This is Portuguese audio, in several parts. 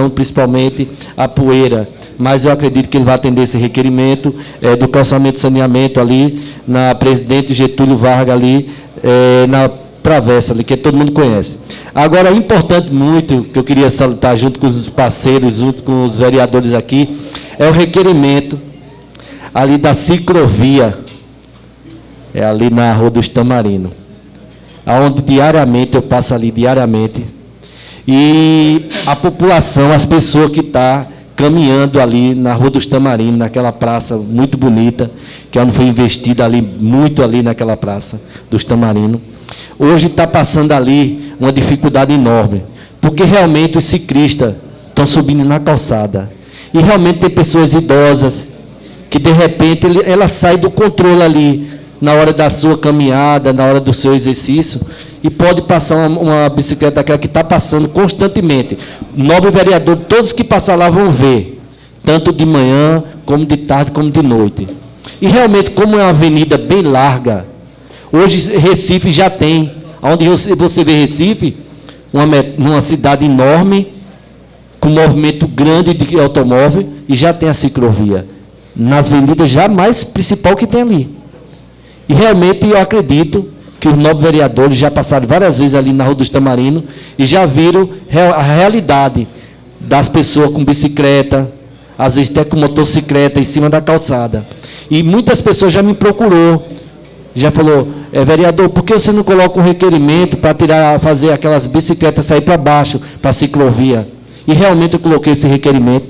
concentração, principalmente a poeira. Mas eu acredito que ele vai atender esse requerimento do calçamento e saneamento ali na Presidente Getúlio Vargas, ali na travessa, ali, que todo mundo conhece. Agora, importante muito, que eu queria salutar junto com os parceiros, junto com os vereadores aqui, é o requerimento ali da ciclovia, ali na Rua dos Tamarinos, onde diariamente, eu passo ali diariamente, e a população, as pessoas que estão caminhando ali na Rua dos Tamarinos, naquela praça muito bonita, que foi investida ali, muito ali naquela praça dos Tamarinos, hoje está passando ali uma dificuldade enorme, porque realmente os ciclistas estão subindo na calçada, e realmente tem pessoas idosas, que de repente ela sai do controle ali, na hora da sua caminhada, na hora do seu exercício, e pode passar uma bicicleta daquela que está passando constantemente. Nobre vereador, todos que passam lá vão ver, tanto de manhã, como de tarde, como de noite. E realmente, como é uma avenida bem larga, hoje Recife já tem, onde você vê Recife, uma cidade enorme, com movimento grande de automóvel, e já tem a ciclovia. Nas avenidas já mais principal que tem ali. E realmente eu acredito que os nobres vereadores já passaram várias vezes ali na Rua dos Tamarinos e já viram a realidade das pessoas com bicicleta, às vezes até com motocicleta em cima da calçada. E muitas pessoas já me procurou, já falou, vereador, por que você não coloca um requerimento para fazer aquelas bicicletas sair para baixo, para a ciclovia? E realmente eu coloquei esse requerimento.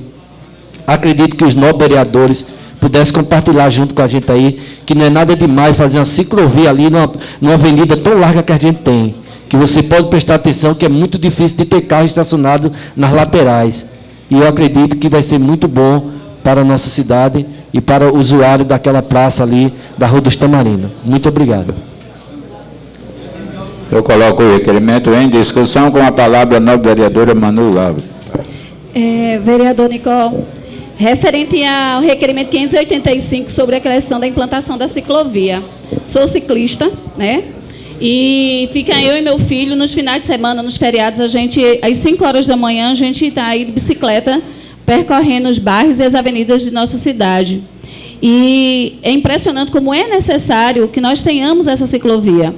Acredito que os nobres vereadores pudesse compartilhar junto com a gente aí, que não é nada demais fazer uma ciclovia ali numa avenida tão larga que a gente tem, que você pode prestar atenção que é muito difícil de ter carro estacionado nas laterais. E eu acredito que vai ser muito bom para a nossa cidade e para o usuário daquela praça ali, da Rua dos Tamarinos. Muito obrigado. Eu coloco o requerimento em discussão com a palavra a nova vereadora Manu Lauro. Vereador Nicol, referente ao requerimento 585 sobre a questão da implantação da ciclovia. Sou ciclista, né? E fica eu e meu filho nos finais de semana, nos feriados, às 5 horas da manhã, a gente está aí de bicicleta, percorrendo os bairros e as avenidas de nossa cidade. E é impressionante como é necessário que nós tenhamos essa ciclovia.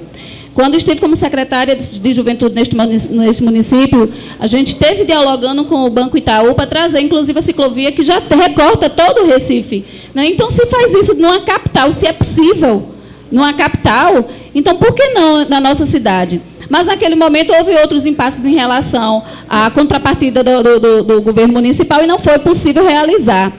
Quando estive como secretária de Juventude neste município, a gente esteve dialogando com o Banco Itaú para trazer, inclusive, a ciclovia que já recorta todo o Recife. Né? Então, se faz isso numa capital, se é possível, numa capital, então por que não na nossa cidade? Mas, naquele momento, houve outros impasses em relação à contrapartida do governo municipal e não foi possível realizar.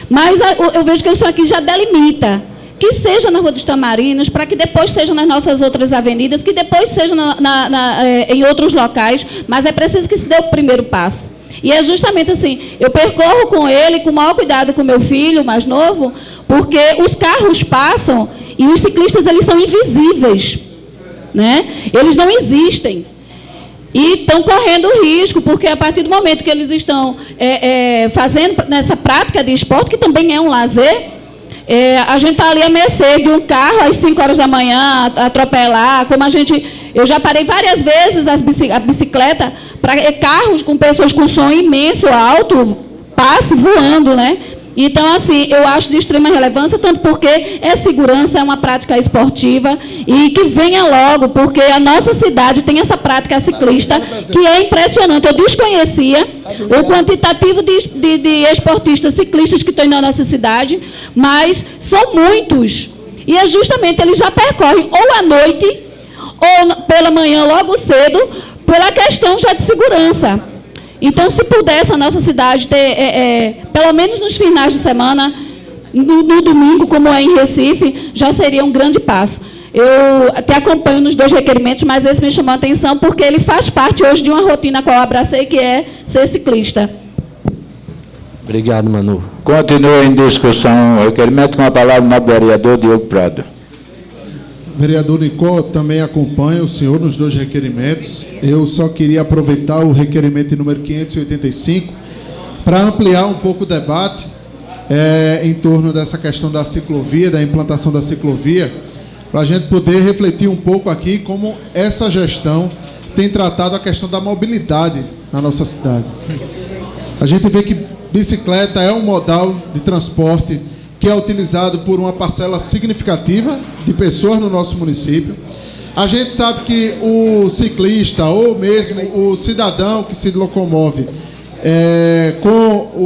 Mas eu vejo que isso aqui já delimita, que seja na Rua dos Tamarinos, para que depois seja nas nossas outras avenidas, que depois seja em outros locais, mas é preciso que se dê o primeiro passo. E é justamente assim, eu percorro com ele, com o maior cuidado com meu filho mais novo, porque os carros passam e os ciclistas eles são invisíveis, né? Eles não existem. E estão correndo risco, porque a partir do momento que eles estão fazendo nessa prática de esporte, que também é um lazer, a gente está ali à mercê de um carro às 5 horas da manhã, atropelar, eu já parei várias vezes a bicicleta para carros com pessoas com som imenso, alto, passe voando, né? Então, assim, eu acho de extrema relevância, tanto porque segurança, é uma prática esportiva, e que venha logo, porque a nossa cidade tem essa prática ciclista, que é impressionante. Eu desconhecia o quantitativo de esportistas ciclistas que tem na nossa cidade, mas são muitos. E é justamente, eles já percorrem ou à noite, ou pela manhã, logo cedo, pela questão já de segurança. Então, se pudesse a nossa cidade ter, pelo menos nos finais de semana, no domingo, como é em Recife, já seria um grande passo. Eu até acompanho nos 2 requerimentos, mas esse me chamou a atenção porque ele faz parte hoje de uma rotina que eu abracei, que é ser ciclista. Obrigado, Manu. Continua em discussão o requerimento com a palavra o nobre vereador Diogo Prado. Vereador Nicol, também acompanha o senhor nos 2 requerimentos. Eu só queria aproveitar o requerimento número 585 para ampliar um pouco o debate em torno dessa questão da ciclovia, da implantação da ciclovia, para a gente poder refletir um pouco aqui como essa gestão tem tratado a questão da mobilidade na nossa cidade. A gente vê que bicicleta é um modal de transporte que é utilizado por uma parcela significativa de pessoas no nosso município. A gente sabe que o ciclista ou mesmo o cidadão que se locomove,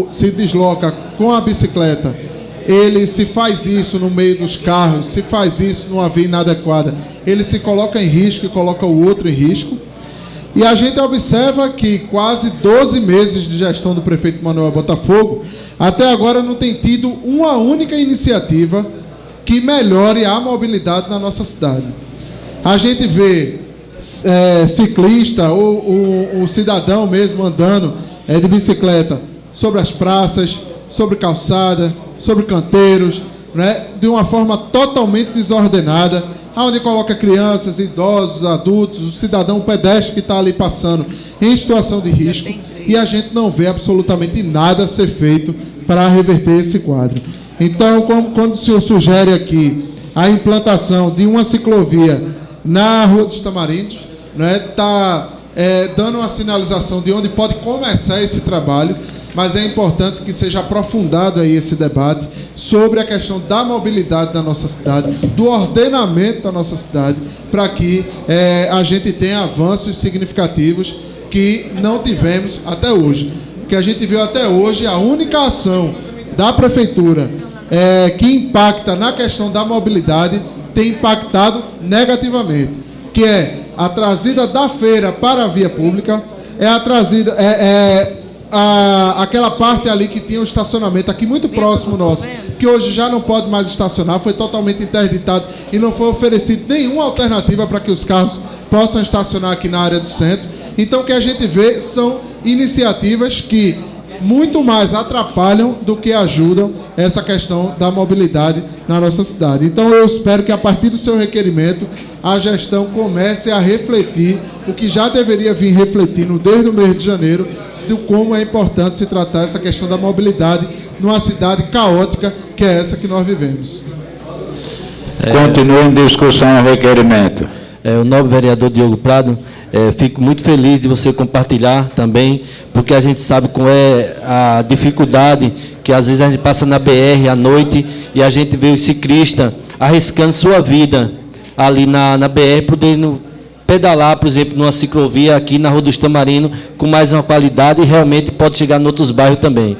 se desloca com a bicicleta, ele se faz isso no meio dos carros, se faz isso numa via inadequada, ele se coloca em risco e coloca o outro em risco. E a gente observa que quase 12 meses de gestão do prefeito Manuel Botafogo, até agora não tem tido uma única iniciativa que melhore a mobilidade na nossa cidade. A gente vê ciclista ou o cidadão mesmo andando de bicicleta sobre as praças, sobre calçada, sobre canteiros, né, de uma forma totalmente desordenada, onde coloca crianças, idosos, adultos, o cidadão pedestre que está ali passando em situação de risco, e a gente não vê absolutamente nada ser feito para reverter esse quadro. Então, quando o senhor sugere aqui a implantação de uma ciclovia na Rua dos Tamarindos, né, está dando uma sinalização de onde pode começar esse trabalho, mas é importante que seja aprofundado aí esse debate sobre a questão da mobilidade da nossa cidade, do ordenamento da nossa cidade, para que a gente tenha avanços significativos que não tivemos até hoje. O que a gente viu até hoje, a única ação da Prefeitura que impacta na questão da mobilidade tem impactado negativamente, que é a trazida da feira para a via pública, aquela parte ali que tinha um estacionamento aqui muito próximo nosso, que hoje já não pode mais estacionar, foi totalmente interditado e não foi oferecido nenhuma alternativa para que os carros possam estacionar aqui na área do centro. Então o que a gente vê são iniciativas que muito mais atrapalham do que ajudam essa questão da mobilidade na nossa cidade. Então eu espero que a partir do seu requerimento a gestão comece a refletir o que já deveria vir refletindo desde o mês de janeiro, de como é importante se tratar essa questão da mobilidade numa cidade caótica que é essa que nós vivemos. Continua em discussão o requerimento. O nobre vereador Diogo Prado, fico muito feliz de você compartilhar também, porque a gente sabe qual é a dificuldade que às vezes a gente passa na BR à noite e a gente vê os ciclistas arriscando sua vida ali na BR, podendo pedalar, por exemplo, numa ciclovia aqui na Rua dos Tamarinos, com mais uma qualidade e realmente pode chegar em outros bairros também.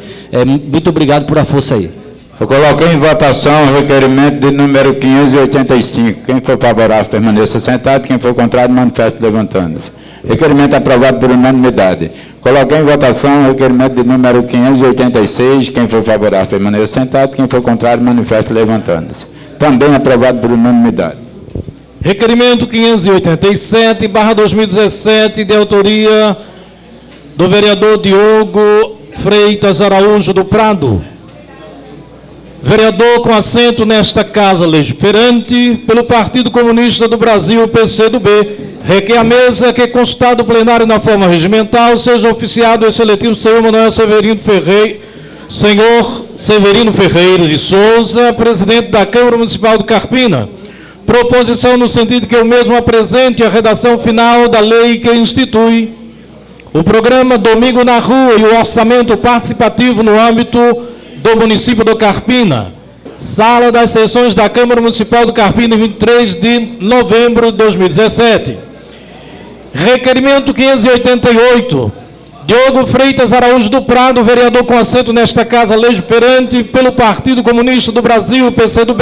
Muito obrigado por a força aí. Eu coloquei em votação o requerimento de número 585. Quem for favorável, permaneça sentado. Quem for contrário, manifeste levantando-se. Requerimento aprovado por unanimidade. Coloquei em votação o requerimento de número 586. Quem for favorável, permaneça sentado. Quem for contrário, manifeste levantando-se. Também aprovado por unanimidade. Requerimento 587/2017, de autoria do vereador Diogo Freitas Araújo do Prado. Vereador com assento nesta Casa Legiferante, pelo Partido Comunista do Brasil, PCdoB, requer à mesa que, consultado o plenário na forma regimental, seja oficiado o excelentíssimo senhor Manuel Severino Ferreira de Souza, presidente da Câmara Municipal de Carpina. Proposição no sentido que o mesmo apresente a redação final da lei que institui o programa Domingo na Rua e o orçamento participativo no âmbito do município de Carpina. Sala das sessões da Câmara Municipal de Carpina, 23 de novembro de 2017. Requerimento 588, Diogo Freitas Araújo do Prado, vereador com assento nesta Casa Legiferante, pelo Partido Comunista do Brasil, PCdoB,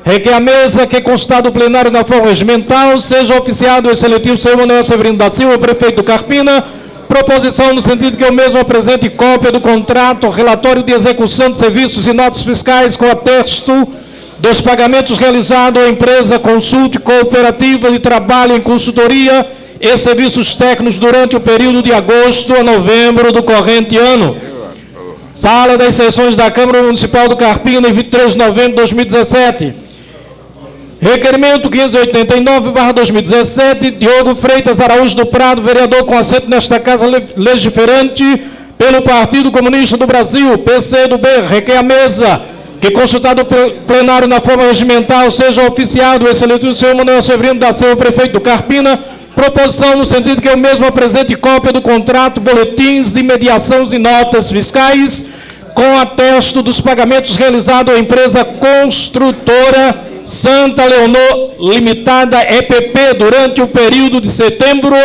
requer à mesa que, consultado o plenário na forma regimental, seja oficiado o excelentíssimo senhor Manuel Severino da Silva, prefeito de Carpina. Proposição no sentido que o mesmo apresente cópia do contrato, relatório de execução de serviços e notas fiscais com atexto dos pagamentos realizados à empresa Consulte Cooperativa de Trabalho em Consultoria e Serviços Técnicos durante o período de agosto a novembro do corrente ano. Sala das sessões da Câmara Municipal do Carpina, em 23 de novembro de 2017. Requerimento 589/2017, Diogo Freitas Araújo do Prado, vereador com assento nesta Casa Legiferante, pelo Partido Comunista do Brasil, PCdoB, requer à mesa que, consultado o plenário na forma regimental, seja oficiado o excelentíssimo senhor Manuel Severino da Silva, prefeito do Carpina. Proposição no sentido que eu mesmo apresente cópia do contrato, boletins de mediação e notas fiscais com atesto dos pagamentos realizados à empresa construtora Santa Leonor Limitada, EPP, durante o período de setembro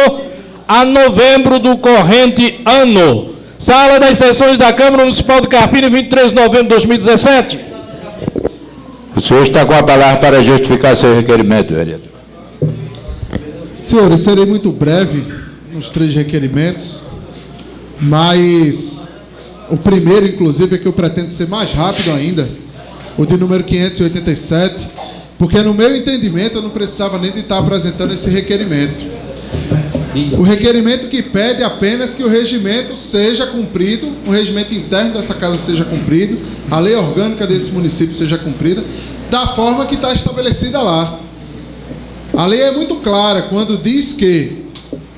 a novembro do corrente ano. Sala das Sessões da Câmara Municipal de Carpina, 23 de novembro de 2017. O senhor está com a palavra para justificar seu requerimento, vereador. Senhores, serei muito breve nos 3 requerimentos, mas o primeiro, inclusive, é que eu pretendo ser mais rápido ainda, o de número 587, porque no meu entendimento eu não precisava nem de estar apresentando esse requerimento. O requerimento que pede apenas que o regimento seja cumprido, o regimento interno dessa casa seja cumprido, a lei orgânica desse município seja cumprida, da forma que está estabelecida lá. A lei é muito clara quando diz que,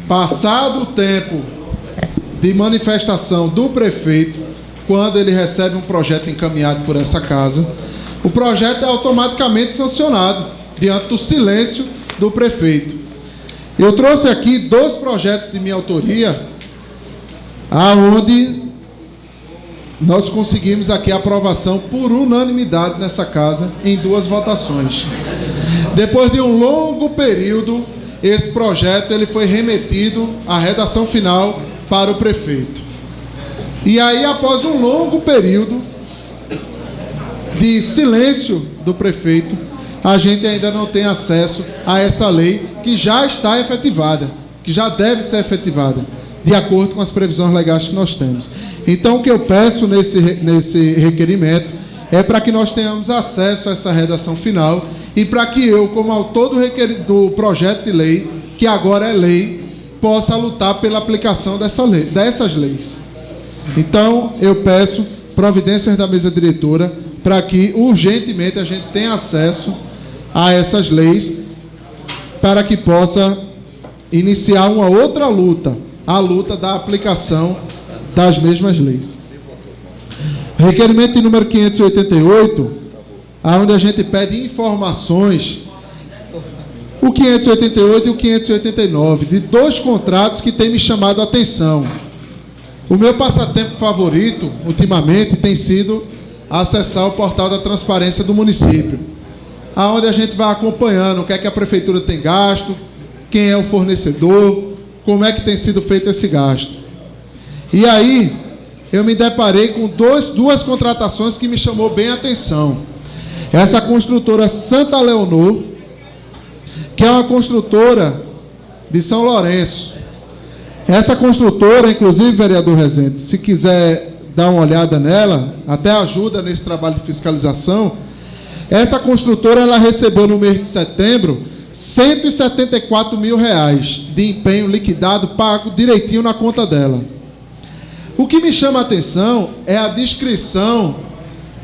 passado o tempo de manifestação do prefeito, quando ele recebe um projeto encaminhado por essa casa, o projeto é automaticamente sancionado, diante do silêncio do prefeito. Eu trouxe aqui 2 projetos de minha autoria, aonde nós conseguimos aqui a aprovação por unanimidade nessa casa, em 2 votações. Depois de um longo período, esse projeto ele foi remetido à redação final para o prefeito. E aí, após um longo período de silêncio do prefeito, a gente ainda não tem acesso a essa lei que já está efetivada, que já deve ser efetivada, de acordo com as previsões legais que nós temos. Então, o que eu peço nesse requerimento é para que nós tenhamos acesso a essa redação final e para que eu, como autor do projeto de lei, que agora é lei, possa lutar pela aplicação dessas leis. Então, eu peço providências da mesa diretora para que, urgentemente, a gente tenha acesso a essas leis para que possa iniciar uma outra luta, a luta da aplicação das mesmas leis. Requerimento de número 588, onde a gente pede informações, o 588 e o 589, de 2 contratos que têm me chamado a atenção. O meu passatempo favorito, ultimamente, tem sido acessar o portal da transparência do município, onde a gente vai acompanhando o que é que a prefeitura tem gasto, quem é o fornecedor, como é que tem sido feito esse gasto. E aí, eu me deparei com 2 contratações que me chamou bem a atenção. Essa construtora Santa Leonor, que é uma construtora de São Lourenço. Essa construtora, inclusive, vereador Rezende, se quiser dar uma olhada nela, até ajuda nesse trabalho de fiscalização, essa construtora ela recebeu no mês de setembro R$174 mil de empenho liquidado, pago direitinho na conta dela. O que me chama a atenção é a descrição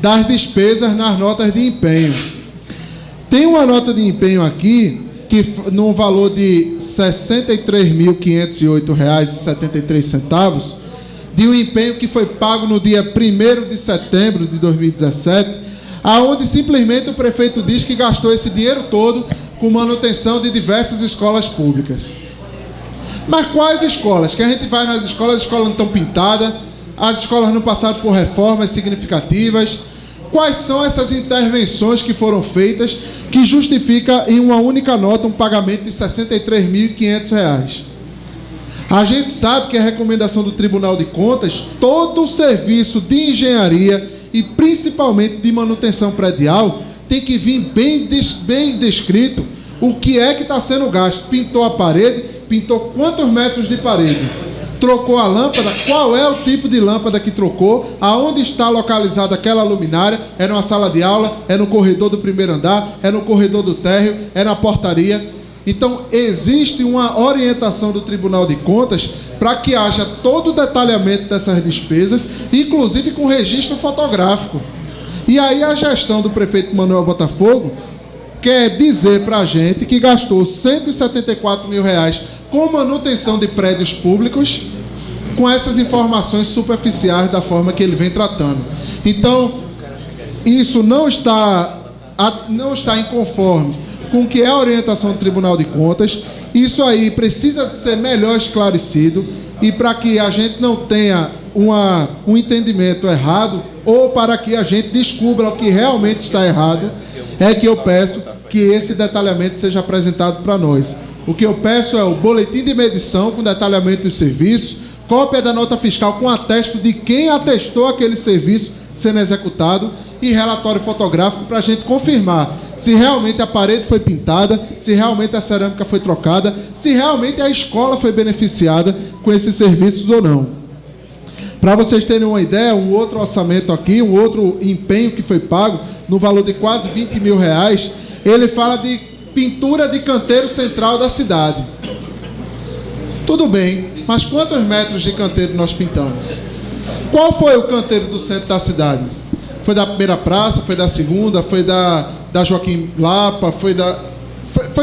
das despesas nas notas de empenho. Tem uma nota de empenho aqui, que no valor de R$ 63.508,73, de um empenho que foi pago no dia 1º de setembro de 2017, aonde simplesmente o prefeito diz que gastou esse dinheiro todo com manutenção de diversas escolas públicas. Mas quais escolas? Que a gente vai nas escolas, as escolas não estão pintadas, as escolas não passaram por reformas significativas. Quais são essas intervenções que foram feitas que justifica em uma única nota um pagamento de R$ 63.500? A gente sabe que a recomendação do Tribunal de Contas, todo o serviço de engenharia e principalmente de manutenção predial tem que vir bem descrito o que é que está sendo gasto. Pintou a parede, pintou quantos metros de parede? Trocou a lâmpada, qual é o tipo de lâmpada que trocou, aonde está localizada aquela luminária, é numa sala de aula, é no corredor do 1º andar, é no corredor do térreo, é na portaria. Então, existe uma orientação do Tribunal de Contas para que haja todo o detalhamento dessas despesas, inclusive com registro fotográfico. E aí a gestão do prefeito Manuel Botafogo quer dizer para a gente que gastou R$ 174 mil com manutenção de prédios públicos, com essas informações superficiais da forma que ele vem tratando. Então, isso não está inconforme com o que é a orientação do Tribunal de Contas, Isso aí precisa de ser melhor esclarecido, e para que a gente não tenha um entendimento errado, ou para que a gente descubra o que realmente está errado, é que eu peço que esse detalhamento seja apresentado para nós. O que eu peço é o boletim de medição com detalhamento dos serviços, cópia da nota fiscal com atesto de quem atestou aquele serviço sendo executado e relatório fotográfico para a gente confirmar se realmente a parede foi pintada, se realmente a cerâmica foi trocada, se realmente a escola foi beneficiada com esses serviços ou não. Para vocês terem uma ideia, um outro orçamento aqui, um outro empenho que foi pago, no valor de quase 20 mil reais, ele fala de pintura de canteiro central da cidade. Tudo bem, mas quantos metros de canteiro nós pintamos? Qual foi o canteiro do centro da cidade? Foi da primeira praça, foi da segunda, foi da Joaquim Lapa, foi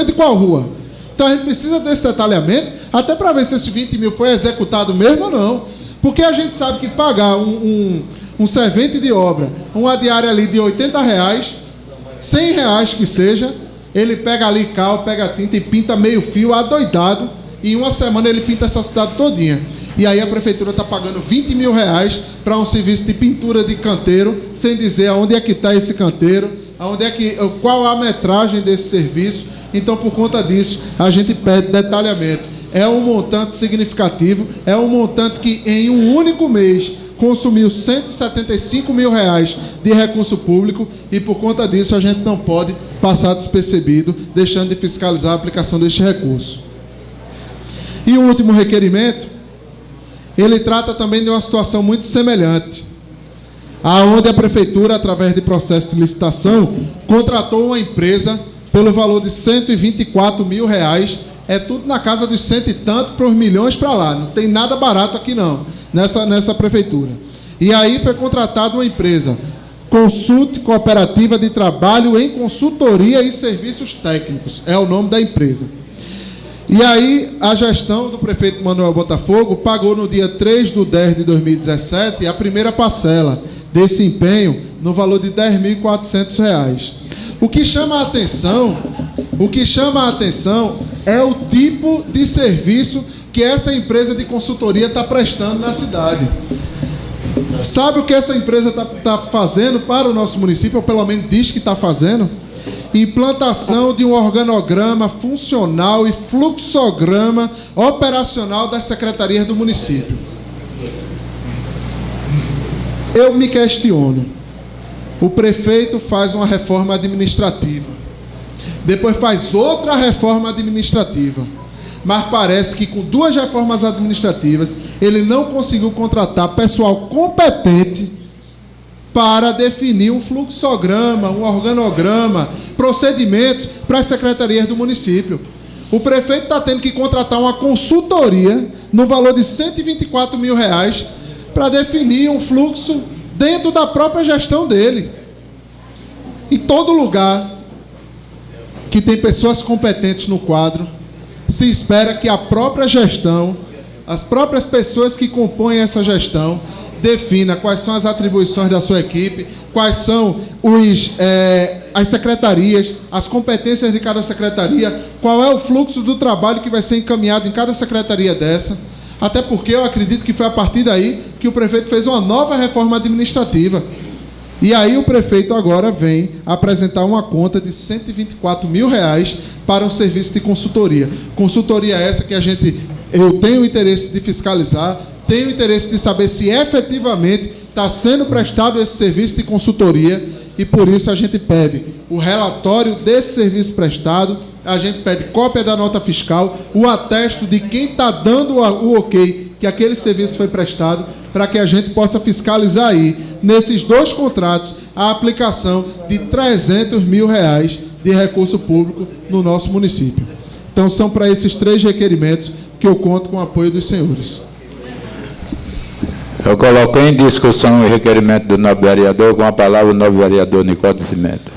de qual rua? Então a gente precisa desse detalhamento, até para ver se esse 20 mil foi executado mesmo ou não. Porque a gente sabe que pagar um servente de obra, uma diária ali de R$80, R$100 que seja, ele pega ali cal, pega tinta e pinta meio fio adoidado, e em uma semana ele pinta essa cidade todinha. E aí a prefeitura está pagando 20 mil reais para um serviço de pintura de canteiro, sem dizer aonde é que está esse canteiro, qual a metragem desse serviço. Então, por conta disso, a gente pede detalhamento. É um montante significativo, é um montante que em um único mês consumiu 175 mil reais de recurso público, e por conta disso a gente não pode passar despercebido, deixando de fiscalizar a aplicação deste recurso. E o último requerimento, ele trata também de uma situação muito semelhante, aonde a prefeitura, através de processo de licitação, contratou uma empresa pelo valor de 124 mil reais, é tudo na casa dos cento e tanto para os milhões para lá, não tem nada barato aqui não, nessa prefeitura. E aí foi contratada uma empresa, Consulte Cooperativa de Trabalho em Consultoria e Serviços Técnicos, é o nome da empresa. E aí a gestão do prefeito Manuel Botafogo pagou no dia 3/10/2017 a primeira parcela desse empenho no valor de R$10.400. O que chama a atenção é o tipo de serviço que essa empresa de consultoria está prestando na cidade. Sabe o que essa empresa está fazendo para o nosso município, ou pelo menos diz que está fazendo? Implantação de um organograma funcional e fluxograma operacional das secretarias do município. Eu me questiono. O prefeito faz uma reforma administrativa, depois faz outra reforma administrativa, mas parece que com duas reformas administrativas ele não conseguiu contratar pessoal competente para definir um fluxograma, um organograma, procedimentos para as secretarias do município. O prefeito está tendo que contratar uma consultoria no valor de 124 mil reais para definir um fluxo dentro da própria gestão dele. Em todo lugar que tem pessoas competentes no quadro, se espera que a própria gestão, as próprias pessoas que compõem essa gestão, defina quais são as atribuições da sua equipe, quais são as secretarias, as competências de cada secretaria, qual é o fluxo do trabalho que vai ser encaminhado em cada secretaria dessa. Até porque eu acredito que foi a partir daí que o prefeito fez uma nova reforma administrativa. E aí o prefeito agora vem apresentar uma conta de 124 mil reais para um serviço de consultoria. Consultoria essa que eu tenho interesse de fiscalizar, tenho interesse de saber se efetivamente está sendo prestado esse serviço de consultoria, e por isso a gente pede o relatório desse serviço prestado, a gente pede cópia da nota fiscal, o atesto de quem está dando o ok que aquele serviço foi prestado, para que a gente possa fiscalizar aí, nesses dois contratos, a aplicação de 300 mil reais de recurso público no nosso município. Então são para esses 3 requerimentos que eu conto com o apoio dos senhores. Eu coloco em discussão o requerimento do nobre vereador, com a palavra o nobre vereador Nicole Cimento.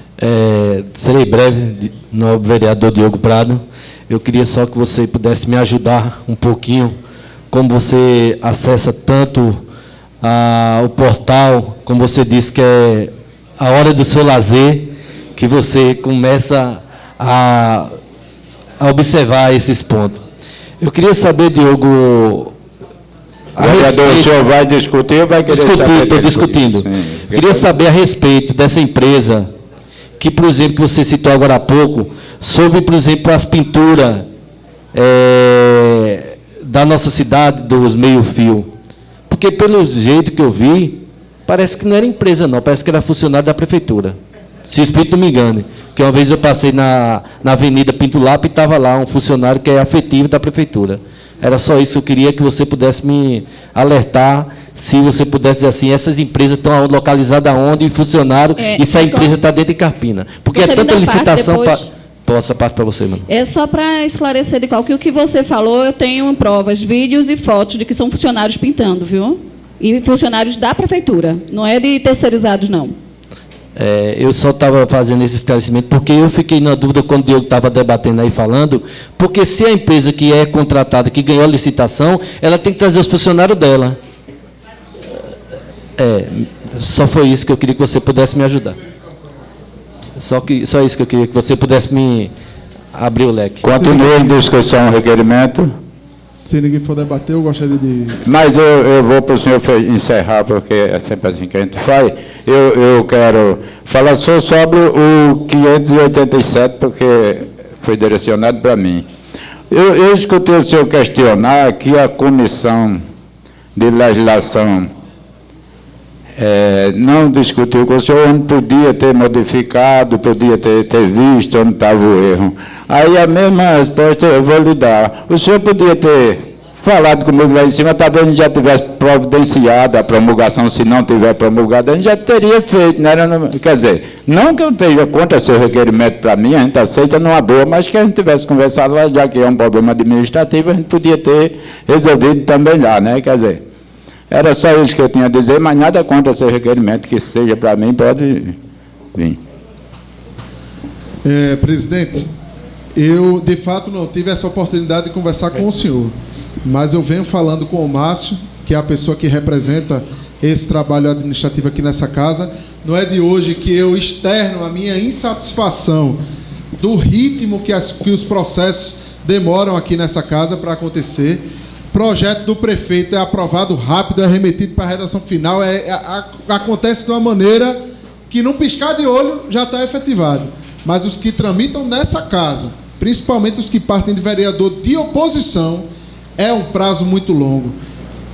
Serei breve, nobre vereador Diogo Prado. Eu queria só que você pudesse me ajudar um pouquinho, como você acessa tanto o portal, como você disse que é a hora do seu lazer, que você começa a a observar esses pontos. Eu queria saber, Diogo, Vereador, o senhor vai discutir ou vai querer saber? Estou discutindo. Queria saber a respeito dessa empresa, que, por exemplo, que você citou agora há pouco, sobre, por exemplo, as pinturas da nossa cidade, dos meio-fio. Porque, pelo jeito que eu vi, parece que não era empresa, não, parece que era funcionário da prefeitura. Se o espírito não me engane. Que uma vez eu passei na Avenida Pinto Lapa e estava lá um funcionário que é afetivo da prefeitura. Era só isso que eu queria que você pudesse me alertar, se você pudesse dizer assim, essas empresas estão localizadas aonde, e funcionário, e se a empresa está dentro de Carpina. Porque é tanta licitação... Essa parte para você, mano. É só para esclarecer de qual que o que você falou, eu tenho provas, vídeos e fotos de que são funcionários pintando, viu? E funcionários da prefeitura, não é de terceirizados, não. Eu só estava fazendo esse esclarecimento porque eu fiquei na dúvida quando o Diogo estava debatendo aí, falando, porque se a empresa que é contratada, que ganhou a licitação, ela tem que trazer os funcionários dela. Só foi isso que eu queria que você pudesse me ajudar. Só isso que eu queria que você pudesse me abrir o leque. Continua em discussão o requerimento. Se ninguém for debater, eu gostaria de... Mas eu vou para o senhor encerrar, porque é sempre assim que a gente faz. Eu quero falar só sobre o 587, porque foi direcionado para mim. Eu escutei o senhor questionar que a Comissão de Legislação não discutiu com o senhor, onde podia ter modificado, podia ter visto onde estava o erro. Aí a mesma resposta eu vou lhe dar. O senhor podia ter falado comigo lá em cima, talvez a gente já tivesse providenciado a promulgação, se não tiver promulgado, a gente já teria feito, né? Quer dizer, não que eu esteja contra seu requerimento para mim, a gente aceita numa boa, mas que a gente tivesse conversado lá, já que é um problema administrativo, a gente podia ter resolvido também lá, né? Quer dizer, era só isso que eu tinha a dizer, mas nada contra o seu requerimento, que seja para mim, pode vir. Presidente, eu, de fato, não tive essa oportunidade de conversar com o senhor, mas eu venho falando com o Márcio, que é a pessoa que representa esse trabalho administrativo aqui nessa casa. Não é de hoje que eu externo a minha insatisfação do ritmo que os processos demoram aqui nessa casa para acontecer. Projeto do prefeito é aprovado rápido, é remetido para a redação final, acontece de uma maneira que, num piscar de olho, já está efetivado. Mas os que tramitam nessa casa, principalmente os que partem de vereador de oposição, é um prazo muito longo.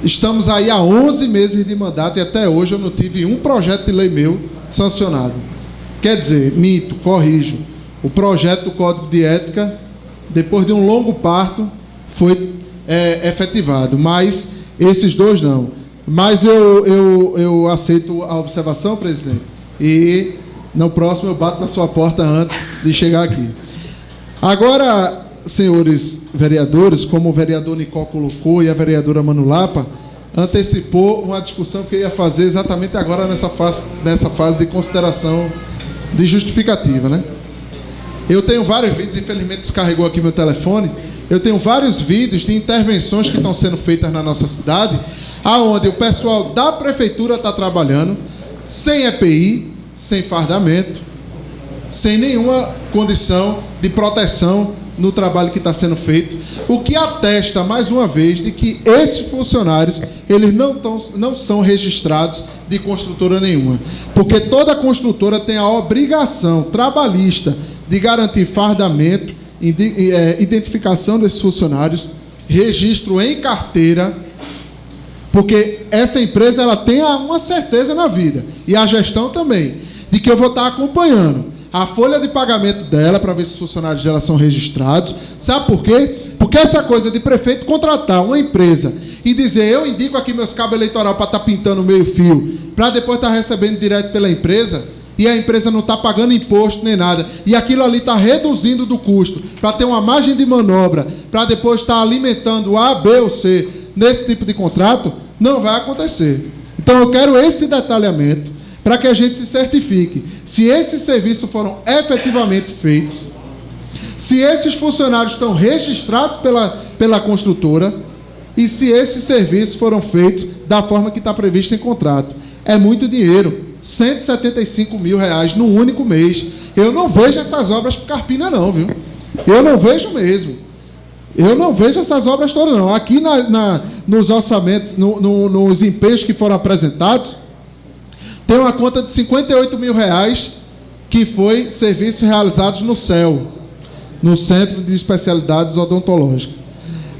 Estamos aí há 11 meses de mandato e até hoje eu não tive um projeto de lei meu sancionado. Quer dizer, minto, corrijo, o projeto do Código de Ética, depois de um longo parto, foi efetivado, mas esses dois não. Mas eu aceito a observação, presidente, e no próximo eu bato na sua porta antes de chegar aqui. Agora, senhores vereadores, como o vereador Nicó colocou e a vereadora Manu Lapa, antecipou uma discussão que eu ia fazer exatamente agora nessa fase de consideração de justificativa, né? Eu tenho vários vídeos, infelizmente descarregou aqui meu telefone, eu tenho vários vídeos de intervenções que estão sendo feitas na nossa cidade, aonde o pessoal da prefeitura está trabalhando sem EPI, sem fardamento, sem nenhuma condição de proteção no trabalho que está sendo feito, o que atesta, mais uma vez, de que esses funcionários, eles não são registrados de construtora nenhuma, porque toda construtora tem a obrigação trabalhista de garantir fardamento, identificação desses funcionários, registro em carteira, porque essa empresa ela tem uma certeza na vida, e a gestão também, de que eu vou estar acompanhando a folha de pagamento dela para ver se os funcionários dela são registrados. Sabe por quê? Porque essa coisa de prefeito contratar uma empresa e dizer, eu indico aqui meus cabos eleitorais para estar pintando meio fio, para depois estar recebendo direto pela empresa, e a empresa não está pagando imposto nem nada, e aquilo ali está reduzindo do custo, para ter uma margem de manobra, para depois estar alimentando A, B ou C nesse tipo de contrato, não vai acontecer. Então eu quero esse detalhamento, para que a gente se certifique se esses serviços foram efetivamente feitos, se esses funcionários estão registrados pela construtora e se esses serviços foram feitos da forma que está previsto em contrato. É muito dinheiro, R$175 mil num único mês. Eu não vejo essas obras para Carpina não, viu? Eu não vejo mesmo. Eu não vejo essas obras todas, não. Aqui nos orçamentos, nos empenhos que foram apresentados, tem uma conta de R$58 mil que foi serviços realizados no CEL, no Centro de Especialidades Odontológicas,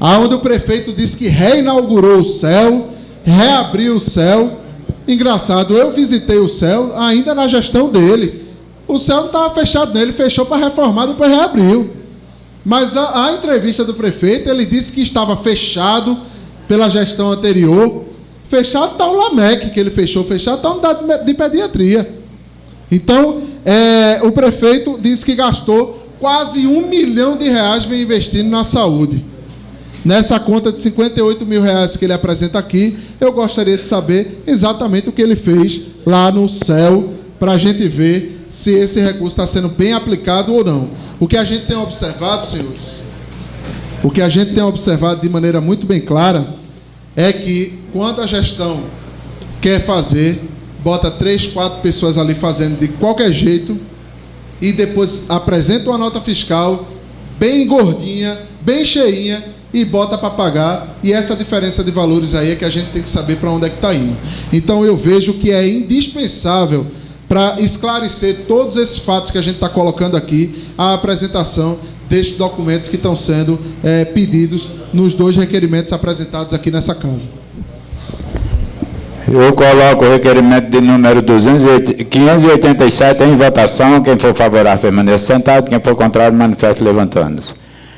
aonde o prefeito disse que reinaugurou o CEL, reabriu o CEL. Engraçado, eu visitei o CEL ainda na gestão dele. O CEL não estava fechado, não. Ele fechou para reformar, depois reabriu. Mas a entrevista do prefeito, ele disse que estava fechado pela gestão anterior. Fechado está o LAMEC, que ele fechou. Fechado está a unidade de pediatria. Então, o prefeito disse que gastou quase R$1 milhão vem investindo na saúde. Nessa conta de R$58 mil que ele apresenta aqui, eu gostaria de saber exatamente o que ele fez lá no CEL, para a gente ver se esse recurso está sendo bem aplicado ou não. O que a gente tem observado, senhores, o que a gente tem observado de maneira muito bem clara, é que quando a gestão quer fazer, bota 3, 4 pessoas ali fazendo de qualquer jeito, e depois apresenta uma nota fiscal bem gordinha, bem cheinha, e bota para pagar, e essa diferença de valores aí é que a gente tem que saber para onde é que está indo. Então eu vejo que é indispensável, para esclarecer todos esses fatos que a gente está colocando aqui, a apresentação destes documentos que estão sendo pedidos nos 2 requerimentos apresentados aqui nessa casa. Eu coloco o requerimento de número 587 em votação. Quem for favorável permaneça sentado, quem for contrário manifeste levantando-se.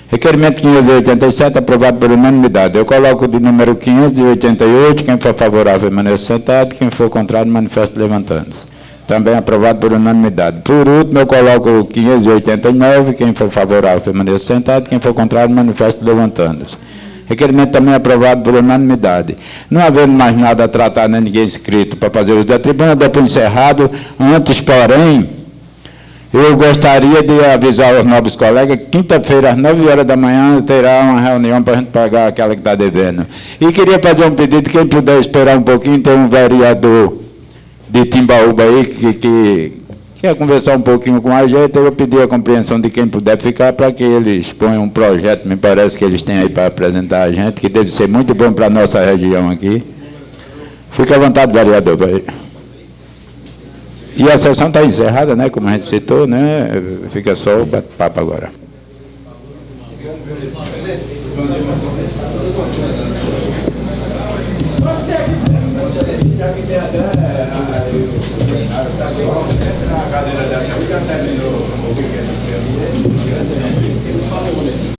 Requerimento 587, aprovado por unanimidade. Eu coloco o de número 588, quem for favorável permaneça sentado, quem for contrário manifeste levantando-se. Também aprovado por unanimidade. Por último, eu coloco o 589, quem for favorável permaneça sentado, quem for contrário manifeste levantando-se. Requerimento também aprovado por unanimidade. Não havendo mais nada a tratar, nem ninguém inscrito para fazer uso da tribuna, dou por encerrado. Antes, porém, eu gostaria de avisar aos nobres colegas que quinta-feira, às 9 horas da manhã, terá uma reunião para a gente pagar aquela que está devendo. E queria fazer um pedido, quem puder esperar um pouquinho, tem um vereador de Timbaúba aí que quer conversar um pouquinho com a gente. Eu vou pedir a compreensão de quem puder ficar para que eles ponham um projeto, me parece que eles têm aí para apresentar a gente, que deve ser muito bom para a nossa região aqui. Fique à vontade, vereador. E a sessão está encerrada, né, como a gente citou, né? Fica só o bate-papo agora.